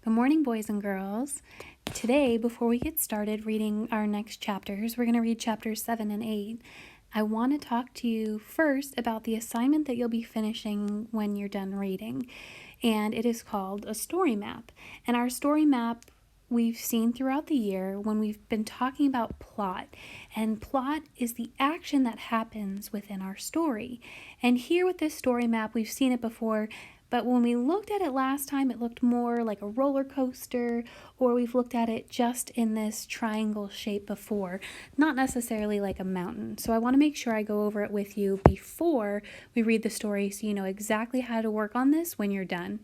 Good morning, boys and girls. Today, before we get started reading our next chapters, we're going to read chapters 7 and 8. I want to talk to you first about the assignment that you'll be finishing when you're done reading, and it is called a story map. And our story map we've seen throughout the year when we've been talking about plot, and plot is the action that happens within our story. And here with this story map, we've seen it before, but when we looked at it last time, it looked more like a roller coaster, or we've looked at it just in this triangle shape before, not necessarily like a mountain. So I want to make sure I go over it with you before we read the story so you know exactly how to work on this when you're done.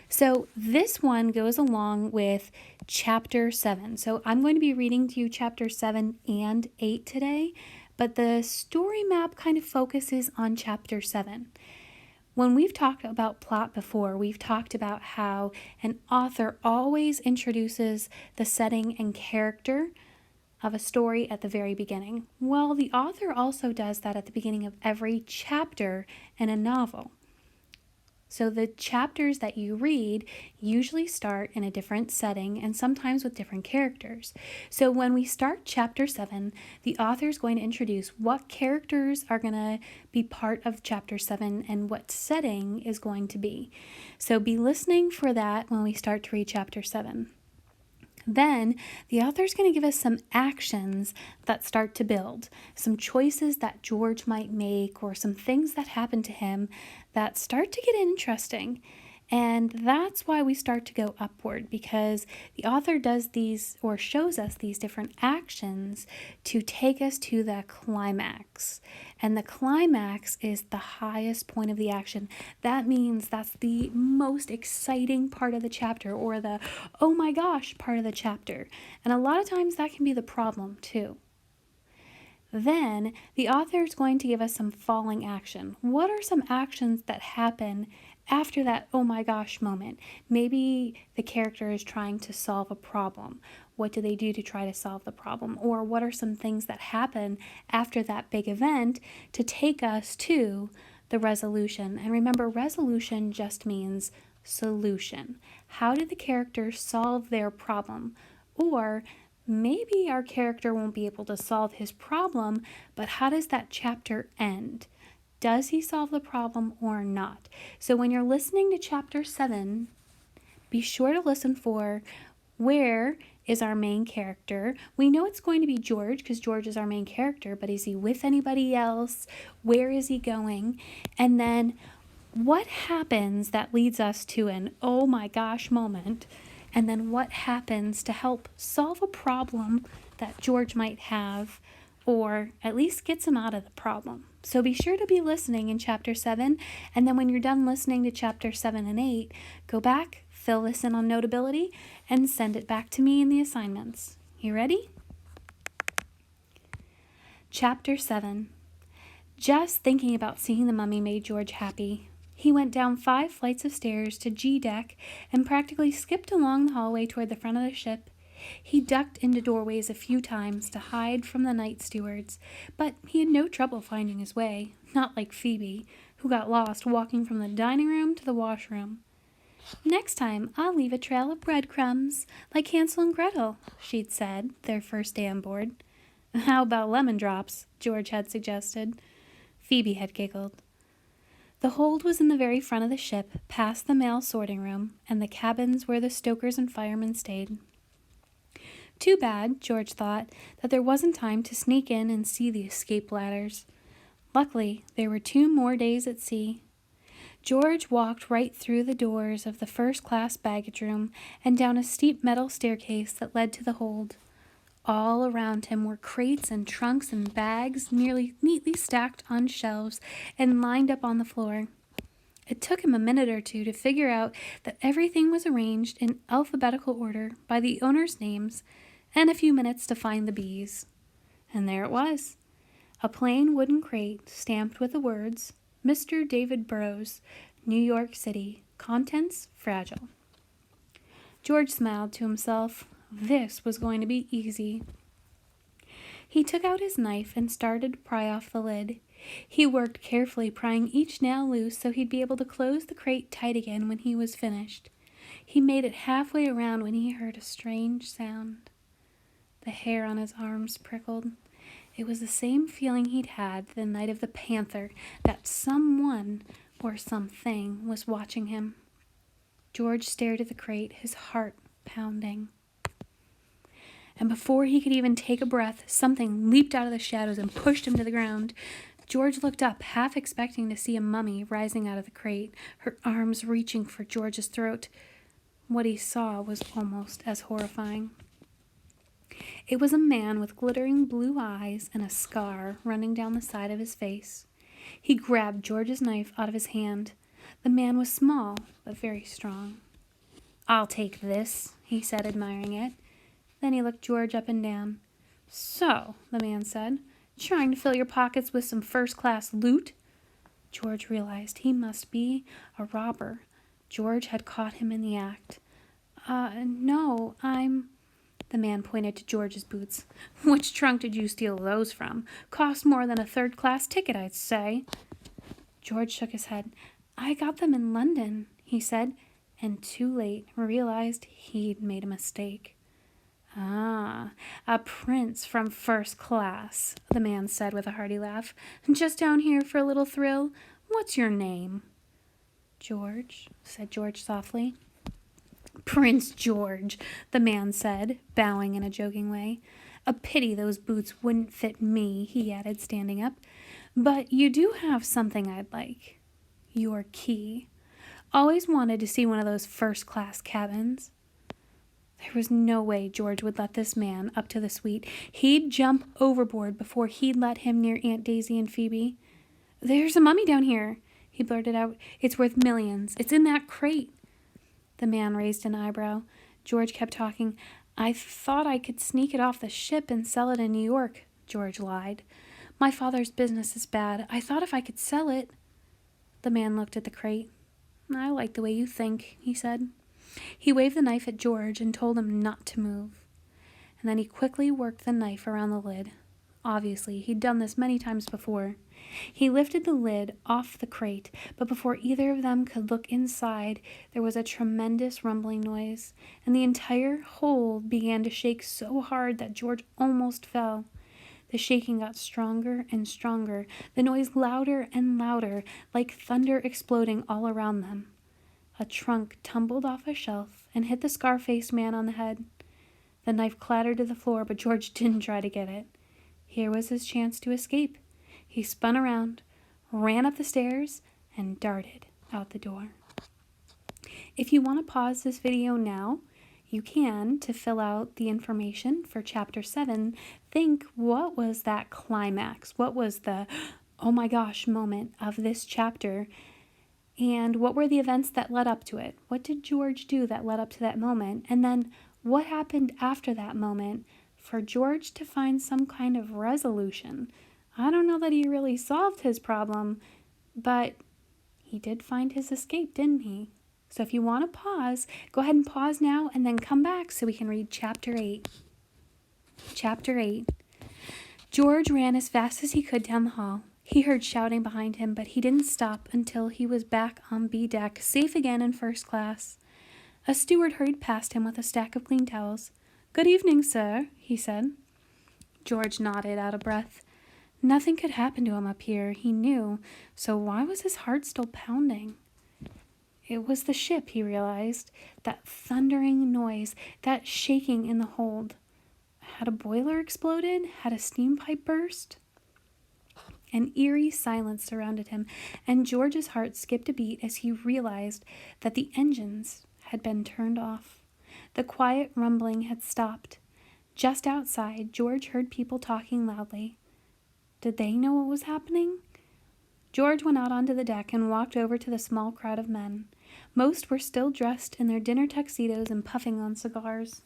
So this one goes along with chapter 7. So I'm going to be reading to you chapter 7 and 8 today, but the story map kind of focuses on chapter 7. When we've talked about plot before, we've talked about how an author always introduces the setting and character of a story at the very beginning. Well, the author also does that at the beginning of every chapter in a novel. So the chapters that you read usually start in a different setting and sometimes with different characters. So when we start chapter 7, the author is going to introduce what characters are going to be part of chapter 7 and what setting is going to be. So be listening for that when we start to read chapter 7. Then the author is going to give us some actions that start to build, some choices that George might make, or some things that happen to him that start to get interesting. And that's why we start to go upward, because the author does these or shows us these different actions to take us to the climax. And the climax is the highest point of the action. That means that's the most exciting part of the chapter, or the oh my gosh part of the chapter. And a lot of times that can be the problem too. Then the author is going to give us some falling action. What are some actions that happen after that oh my gosh moment? Maybe the character is trying to solve a problem. What do they do to try to solve the problem? Or what are some things that happen after that big event to take us to the resolution? And remember, resolution just means solution. How did the character solve their problem? Or maybe our character won't be able to solve his problem, but how does that chapter end? Does he solve the problem or not? So when you're listening to chapter 7, be sure to listen for where is our main character. We know it's going to be George because George is our main character, but is he with anybody else? Where is he going? And then what happens that leads us to an oh my gosh moment? And then what happens to help solve a problem that George might have, or at least gets him out of the problem. So be sure to be listening in chapter 7, and then when you're done listening to chapter 7 and 8, go back, fill this in on Notability, and send it back to me in the assignments. You ready? Chapter 7. Just thinking about seeing the mummy made George happy. He went down 5 flights of stairs to G deck and practically skipped along the hallway toward the front of the ship. He ducked into doorways a few times to hide from the night stewards, but he had no trouble finding his way, not like Phoebe, who got lost walking from the dining room to the washroom. "Next time, I'll leave a trail of breadcrumbs, like Hansel and Gretel," she'd said, their first day on board. "How about lemon drops?" George had suggested. Phoebe had giggled. The hold was in the very front of the ship, past the mail sorting room, and the cabins where the stokers and firemen stayed. Too bad, George thought, that there wasn't time to sneak in and see the escape ladders. Luckily, there were 2 more days at sea. George walked right through the doors of the first-class baggage room and down a steep metal staircase that led to the hold. All around him were crates and trunks and bags neatly stacked on shelves and lined up on the floor. It took him a minute or two to figure out that everything was arranged in alphabetical order by the owners' names, and a few minutes to find the bees. And there it was, a plain wooden crate stamped with the words, "Mr. David Burroughs, New York City, contents fragile." George smiled to himself. This was going to be easy. He took out his knife and started to pry off the lid. He worked carefully, prying each nail loose so he'd be able to close the crate tight again when he was finished. He made it halfway around when he heard a strange sound. The hair on his arms prickled. It was the same feeling he'd had the night of the panther, that someone or something was watching him. George stared at the crate, his heart pounding. And before he could even take a breath, something leaped out of the shadows and pushed him to the ground. George looked up, half expecting to see a mummy rising out of the crate, her arms reaching for George's throat. What he saw was almost as horrifying. It was a man with glittering blue eyes and a scar running down the side of his face. He grabbed George's knife out of his hand. The man was small, but very strong. "I'll take this," he said, admiring it. Then he looked George up and down. "So," the man said, "trying to fill your pockets with some first-class loot?" George realized he must be a robber. George had caught him in the act. No, I'm..." The man pointed to George's boots. "Which trunk did you steal those from? Cost more than a third-class ticket, I'd say." George shook his head. "I got them in London," he said, and too late realized he'd made a mistake. "Ah, a prince from first class," the man said with a hearty laugh. "Just down here for a little thrill? What's your name?" "George," said George softly. "Prince George," the man said, bowing in a joking way. "A pity those boots wouldn't fit me," he added, standing up. "But you do have something I'd like. Your key. Always wanted to see one of those first-class cabins." There was no way George would let this man up to the suite. He'd jump overboard before he'd let him near Aunt Daisy and Phoebe. "There's a mummy down here," he blurted out. "It's worth millions. It's in that crate." The man raised an eyebrow. George kept talking. "I thought I could sneak it off the ship and sell it in New York," George lied. "My father's business is bad. I thought if I could sell it..." The man looked at the crate. "I like the way you think," he said. He waved the knife at George and told him not to move. And then he quickly worked the knife around the lid. Obviously, he'd done this many times before. He lifted the lid off the crate, but before either of them could look inside, there was a tremendous rumbling noise, and the entire hold began to shake so hard that George almost fell. The shaking got stronger and stronger, the noise louder and louder, like thunder exploding all around them. A trunk tumbled off a shelf and hit the scar-faced man on the head. The knife clattered to the floor, but George didn't try to get it. Here was his chance to escape. He spun around, ran up the stairs, and darted out the door. If you want to pause this video now, you can to fill out the information for Chapter 7. Think, what was that climax? What was the, oh my gosh, moment of this chapter? And what were the events that led up to it? What did George do that led up to that moment? And then what happened after that moment for George to find some kind of resolution? I don't know that he really solved his problem, but he did find his escape, didn't he? So if you want to pause, go ahead and pause now and then come back so we can read Chapter 8. Chapter 8. George ran as fast as he could down the hall. He heard shouting behind him, but he didn't stop until he was back on B deck, safe again in first class. A steward hurried past him with a stack of clean towels. "Good evening, sir," he said. George nodded, out of breath. Nothing could happen to him up here, he knew, so why was his heart still pounding? It was the ship, he realized, that thundering noise, that shaking in the hold. Had a boiler exploded? Had a steam pipe burst? An eerie silence surrounded him, and George's heart skipped a beat as he realized that the engines had been turned off. The quiet rumbling had stopped. Just outside, George heard people talking loudly. Did they know what was happening? George went out onto the deck and walked over to the small crowd of men. Most were still dressed in their dinner tuxedos and puffing on cigars.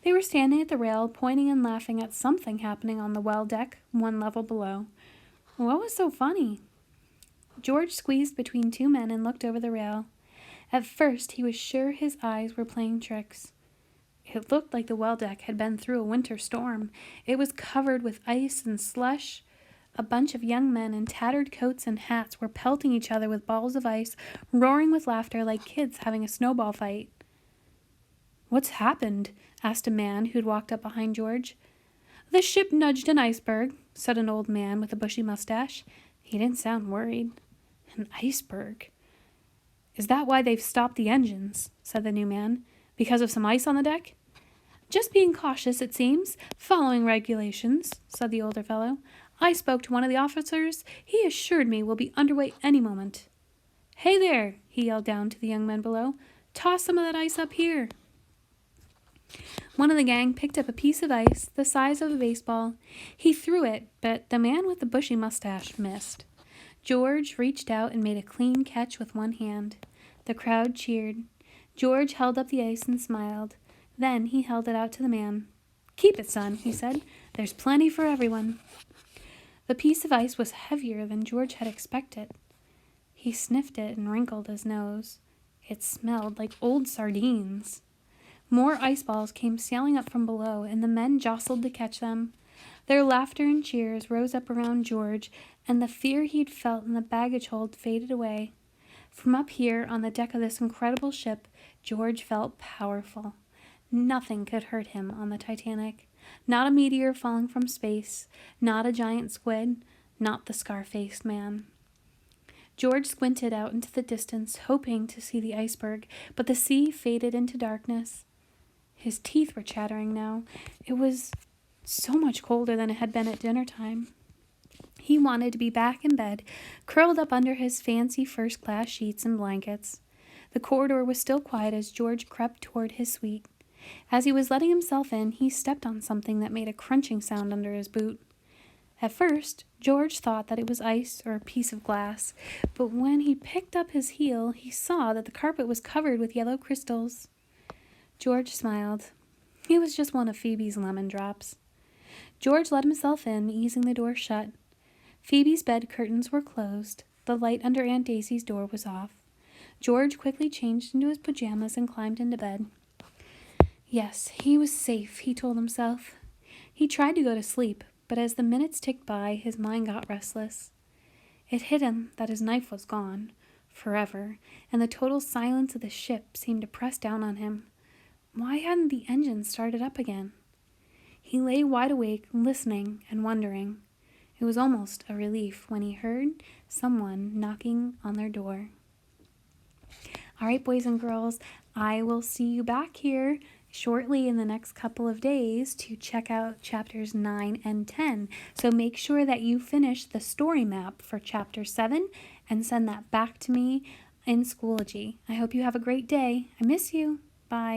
They were standing at the rail, pointing and laughing at something happening on the well deck, one level below. What was so funny? George squeezed between two men and looked over the rail. At first, he was sure his eyes were playing tricks. It looked like the well deck had been through a winter storm. It was covered with ice and slush. A bunch of young men in tattered coats and hats were pelting each other with balls of ice, roaring with laughter like kids having a snowball fight. "What's happened?" asked a man who'd walked up behind George. "The ship nudged an iceberg," said an old man with a bushy mustache. He didn't sound worried. "An iceberg? Is that why they've stopped the engines?" said the new man. "Because of some ice on the deck?" "Just being cautious, it seems, following regulations," said the older fellow. "I spoke to one of the officers. He assured me we'll be underway any moment." "Hey there," he yelled down to the young men below. "Toss some of that ice up here." One of the gang picked up a piece of ice the size of a baseball. He threw it, but the man with the bushy mustache missed. George reached out and made a clean catch with one hand. The crowd cheered. George held up the ice and smiled. Then he held it out to the man. "Keep it, son," he said. "There's plenty for everyone." The piece of ice was heavier than George had expected. He sniffed it and wrinkled his nose. It smelled like old sardines. More ice balls came sailing up from below, and the men jostled to catch them. Their laughter and cheers rose up around George, and the fear he'd felt in the baggage hold faded away. From up here on the deck of this incredible ship, George felt powerful. Nothing could hurt him on the Titanic. Not a meteor falling from space, not a giant squid, not the scar-faced man. George squinted out into the distance, hoping to see the iceberg, but the sea faded into darkness. His teeth were chattering now. It was so much colder than it had been at dinner time. He wanted to be back in bed, curled up under his fancy first-class sheets and blankets. The corridor was still quiet as George crept toward his suite. As he was letting himself in, he stepped on something that made a crunching sound under his boot. At first, George thought that it was ice or a piece of glass, but when he picked up his heel, he saw that the carpet was covered with yellow crystals. George smiled. It was just one of Phoebe's lemon drops. George let himself in, easing the door shut. Phoebe's bed curtains were closed. The light under Aunt Daisy's door was off. George quickly changed into his pajamas and climbed into bed. Yes, he was safe, he told himself. He tried to go to sleep, but as the minutes ticked by, his mind got restless. It hit him that his knife was gone, forever, and the total silence of the ship seemed to press down on him. Why hadn't the engine started up again? He lay wide awake, listening and wondering. It was almost a relief when he heard someone knocking on their door. All right, boys and girls, I will see you back here shortly in the next couple of days to check out chapters 9 and 10. So make sure that you finish the story map for chapter 7 and send that back to me in Schoology. I hope you have a great day. I miss you. Bye.